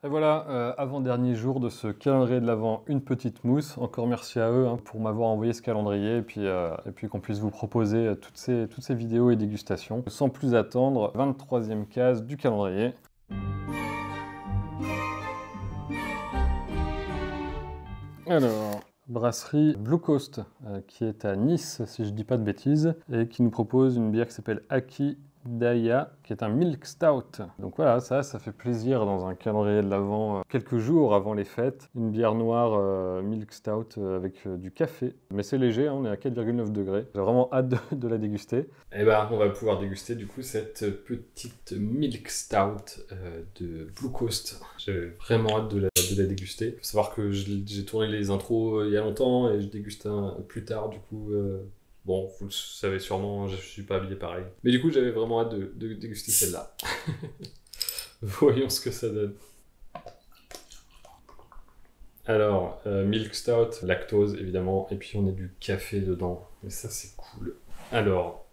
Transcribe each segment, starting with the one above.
Et voilà, avant-dernier jour de ce calendrier de l'Avent, une petite mousse. Encore merci à eux pour m'avoir envoyé ce calendrier et puis qu'on puisse vous proposer toutes ces vidéos et dégustations. Sans plus attendre, 23e case du calendrier. Alors, brasserie Blue Coast, qui est à Nice, si je dis pas de bêtises, et qui nous propose une bière qui s'appelle Aki Daya, qui est un milk stout. Donc voilà, ça fait plaisir dans un calendrier de l'Avent, quelques jours avant les fêtes. Une bière noire milk stout avec du café. Mais c'est léger, hein, on est à 4,9 degrés. J'ai vraiment hâte de la déguster. Et ben, on va pouvoir déguster du coup cette petite milk stout de Blue Coast. J'ai vraiment hâte de la déguster. Il faut savoir que j'ai tourné les intros il y a longtemps et je déguste un plus tard du coup. Bon, vous le savez sûrement, je suis pas habillé pareil. Mais du coup, j'avais vraiment hâte de déguster celle-là. Voyons ce que ça donne. Alors, milk stout, lactose évidemment, et puis on a du café dedans. Et ça, c'est cool. Alors,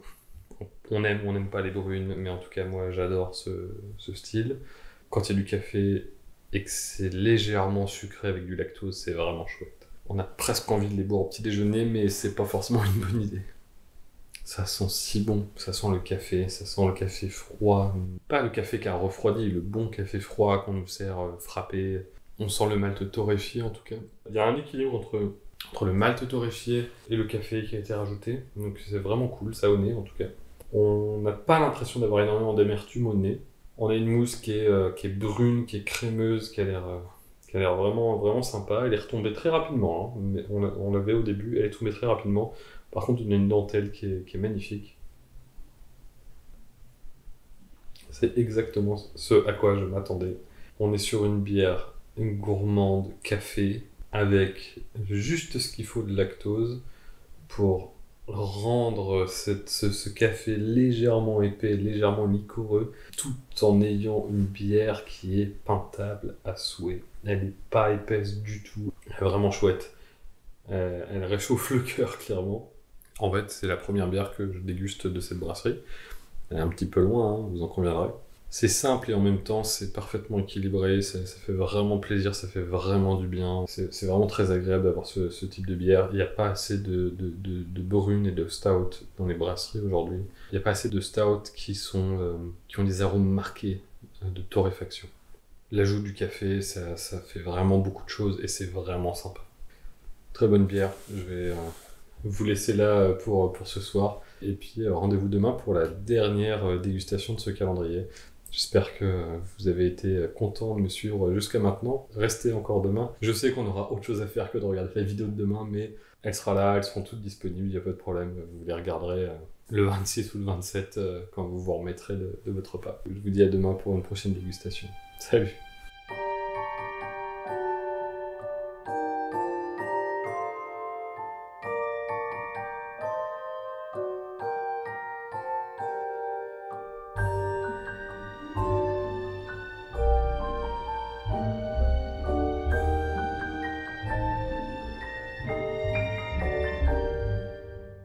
on n'aime pas les brunes, mais en tout cas, moi, j'adore ce style. Quand il y a du café et que c'est légèrement sucré avec du lactose, c'est vraiment chouette. On a presque envie de les boire au petit déjeuner, mais c'est pas forcément une bonne idée. Ça sent si bon, ça sent le café froid. Pas le café qui a refroidi, le bon café froid qu'on nous sert frappé. On sent le malt torréfié en tout cas. Il y a un équilibre entre le malt torréfié et le café qui a été rajouté. Donc c'est vraiment cool, ça au nez en tout cas. On n'a pas l'impression d'avoir énormément d'amertume au nez. On a une mousse qui est brune, qui est crémeuse, qui a l'air vraiment, vraiment sympa. Elle est retombée très rapidement, hein. Mais on l'avait au début, elle est tombée très rapidement. Par contre, on a une dentelle qui est magnifique. C'est exactement ce à quoi je m'attendais. On est sur une bière gourmande, café, avec juste ce qu'il faut de lactose pour rendre ce café légèrement épais, légèrement liquoreux, tout en ayant une bière qui est peintable à souhait. Elle n'est pas épaisse du tout, elle est vraiment chouette. Elle réchauffe le cœur, clairement. En fait, c'est la première bière que je déguste de cette brasserie. Elle est un petit peu loin, hein, vous en conviendrez. C'est simple et en même temps, c'est parfaitement équilibré, ça fait vraiment plaisir, ça fait vraiment du bien. C'est vraiment très agréable d'avoir ce type de bière. Il n'y a pas assez de brune et de stout dans les brasseries aujourd'hui. Il n'y a pas assez de stout qui ont des arômes marqués de torréfaction. L'ajout du café, ça fait vraiment beaucoup de choses et c'est vraiment sympa. Très bonne bière, je vais vous laisser là pour ce soir. Et puis rendez-vous demain pour la dernière dégustation de ce calendrier. J'espère que vous avez été content de me suivre jusqu'à maintenant. Restez encore demain. Je sais qu'on aura autre chose à faire que de regarder la vidéo de demain, mais elle sera là, elles seront toutes disponibles, il n'y a pas de problème. Vous les regarderez le 26 ou le 27 quand vous vous remettrez de votre repas. Je vous dis à demain pour une prochaine dégustation. Salut!